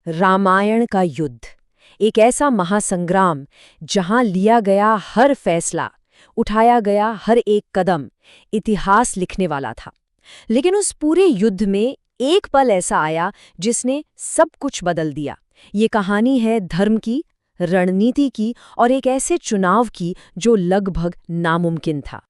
रामायण का युद्ध, एक ऐसा महासंग्राम जहां लिया गया हर फैसला, उठाया गया हर एक कदम इतिहास लिखने वाला था। लेकिन उस पूरे युद्ध में एक पल ऐसा आया जिसने सब कुछ बदल दिया। ये कहानी है धर्म की, रणनीति की और एक ऐसे चुनाव की जो लगभग नामुमकिन था।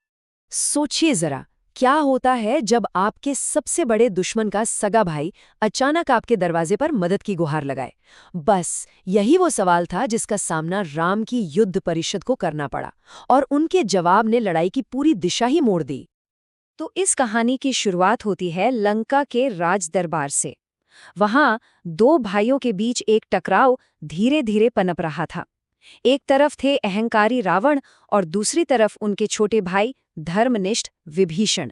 सोचिए जरा, क्या होता है जब आपके सबसे बड़े दुश्मन का सगा भाई अचानक आपके दरवाजे पर मदद की गुहार लगाए। बस यही वो सवाल था जिसका सामना राम की युद्ध परिषद को करना पड़ा, और उनके जवाब ने लड़ाई की पूरी दिशा ही मोड़ दी। तो इस कहानी की शुरुआत होती है लंका के राज दरबार से। वहां दो भाइयों के बीच एक टकराव धीरे धीरे पनप रहा था। एक तरफ थे अहंकारी रावण और दूसरी तरफ उनके छोटे भाई धर्मनिष्ठ विभीषण।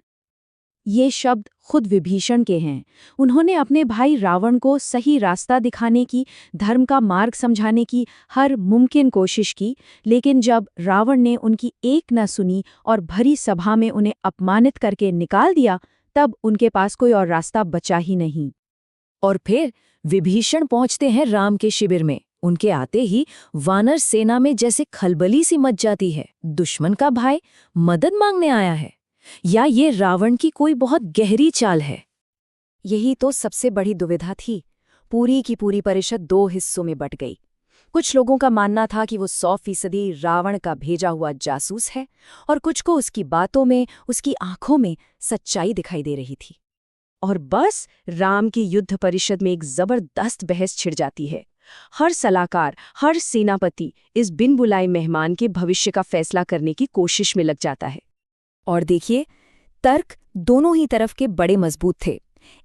ये शब्द खुद विभीषण के हैं। उन्होंने अपने भाई रावण को सही रास्ता दिखाने की, धर्म का मार्ग समझाने की हर मुमकिन कोशिश की, लेकिन जब रावण ने उनकी एक न सुनी और भरी सभा में उन्हें अपमानित करके निकाल दिया, तब उनके पास कोई और रास्ता बचा ही नहीं। और फिर विभीषण पहुंचते हैं राम के शिविर में। उनके आते ही वानर सेना में जैसे खलबली सी मच जाती है। दुश्मन का भाई मदद मांगने आया है, या ये रावण की कोई बहुत गहरी चाल है? यही तो सबसे बड़ी दुविधा थी। पूरी की पूरी परिषद दो हिस्सों में बट गई। कुछ लोगों का मानना था कि वो 100% रावण का भेजा हुआ जासूस है, और कुछ को उसकी बातों में, उसकी आंखों में सच्चाई दिखाई दे रही थी। और बस राम की युद्ध परिषद में एक जबरदस्त बहस छिड़ जाती है। हर सलाहकार, हर सेनापति इस बिन बुलाए मेहमान के भविष्य का फैसला करने की कोशिश में लग जाता है। और देखिए, तर्क दोनों ही तरफ के बड़े मजबूत थे।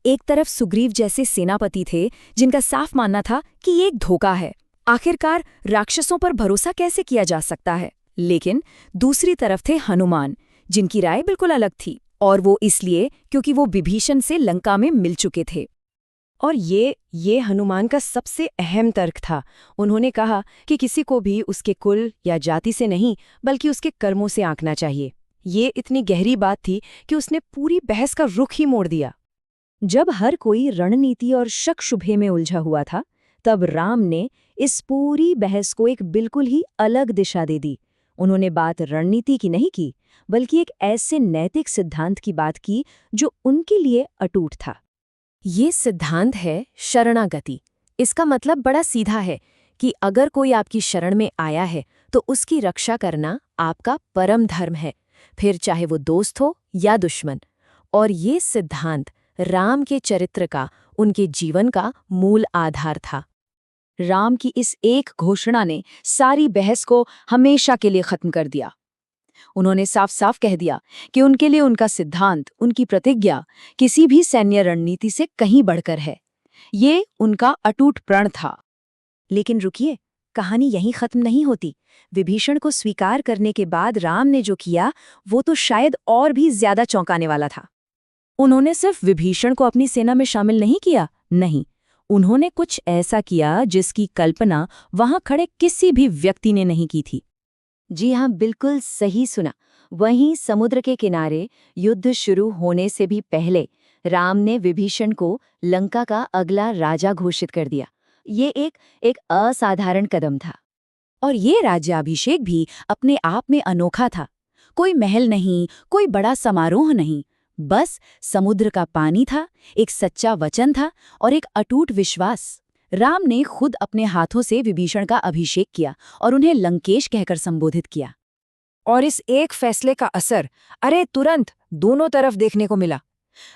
एक तरफ सुग्रीव जैसे सेनापति थे जिनका साफ मानना था कि ये एक धोखा है, आखिरकार राक्षसों पर भरोसा कैसे किया जा सकता है। लेकिन दूसरी तरफ थे हनुमान, जिनकी राय बिल्कुल अलग थी, और वो इसलिए क्योंकि वो विभीषण से लंका में मिल चुके थे। और ये हनुमान का सबसे अहम तर्क था। उन्होंने कहा कि किसी को भी उसके कुल या जाति से नहीं, बल्कि उसके कर्मों से आंकना चाहिए। ये इतनी गहरी बात थी कि उसने पूरी बहस का रुख ही मोड़ दिया। जब हर कोई रणनीति और शक शुबे में उलझा हुआ था, तब राम ने इस पूरी बहस को एक बिल्कुल ही अलग दिशा दे दी। उन्होंने बात रणनीति की नहीं की, बल्कि एक ऐसे नैतिक सिद्धांत की बात की जो उनके लिए अटूट था। ये सिद्धांत है शरणागति। इसका मतलब बड़ा सीधा है कि अगर कोई आपकी शरण में आया है तो उसकी रक्षा करना आपका परम धर्म है, फिर चाहे वो दोस्त हो या दुश्मन। और ये सिद्धांत राम के चरित्र का, उनके जीवन का मूल आधार था। राम की इस एक घोषणा ने सारी बहस को हमेशा के लिए खत्म कर दिया। उन्होंने साफ साफ कह दिया कि उनके लिए उनका सिद्धांत, उनकी प्रतिज्ञा किसी भी सैन्य रणनीति से कहीं बढ़कर है। ये उनका अटूट प्रण था। लेकिन रुकिए, कहानी यहीं खत्म नहीं होती। विभीषण को स्वीकार करने के बाद राम ने जो किया, वो तो शायद और भी ज्यादा चौंकाने वाला था। उन्होंने सिर्फ विभीषण को अपनी सेना में शामिल नहीं किया, नहीं, उन्होंने कुछ ऐसा किया जिसकी कल्पना वहां खड़े किसी भी व्यक्ति ने नहीं की थी। जी हाँ, बिल्कुल सही सुना। वहीं समुद्र के किनारे युद्ध शुरू होने से भी पहले राम ने विभीषण को लंका का अगला राजा घोषित कर दिया। ये एक असाधारण कदम था। और ये राज्याभिषेक भी अपने आप में अनोखा था। कोई महल नहीं, कोई बड़ा समारोह नहीं, बस समुद्र का पानी था, एक सच्चा वचन था और एक अटूट विश्वास। राम ने खुद अपने हाथों से विभीषण का अभिषेक किया और उन्हें लंकेश कहकर संबोधित किया। और इस एक फैसले का असर तुरंत दोनों तरफ देखने को मिला।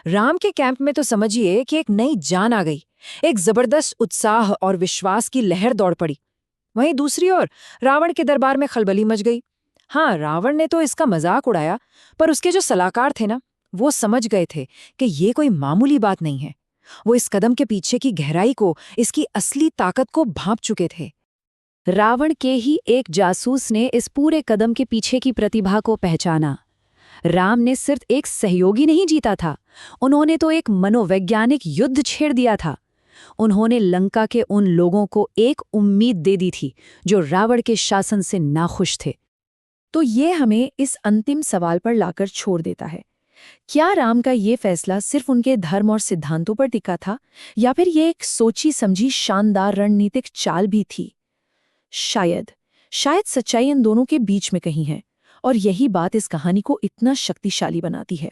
राम के कैंप में तो समझिए कि एक नई जान आ गई, एक जबरदस्त उत्साह और विश्वास की लहर दौड़ पड़ी। वहीं दूसरी ओर रावण के दरबार में खलबली मच गई। हाँ, रावण ने तो इसका मजाक उड़ाया, पर उसके जो सलाहकार थे ना, वो समझ गए थे कि ये कोई मामूली बात नहीं है। वो इस कदम के पीछे की गहराई को, इसकी असली ताकत को भांप चुके थे। रावण के ही एक जासूस ने इस पूरे कदम के पीछे की प्रतिभा को पहचाना। राम ने सिर्फ एक सहयोगी नहीं जीता था, उन्होंने तो एक मनोवैज्ञानिक युद्ध छेड़ दिया था। उन्होंने लंका के उन लोगों को एक उम्मीद दे दी थी जो रावण के शासन से नाखुश थे। तो ये हमें इस अंतिम सवाल पर लाकर छोड़ देता है क्या राम का ये फैसला सिर्फ उनके धर्म और सिद्धांतों पर टिका था, या फिर ये एक सोची समझी शानदार रणनीतिक चाल भी थी? शायद शायद सच्चाई इन दोनों के बीच में कहीं है, और यही बात इस कहानी को इतना शक्तिशाली बनाती है।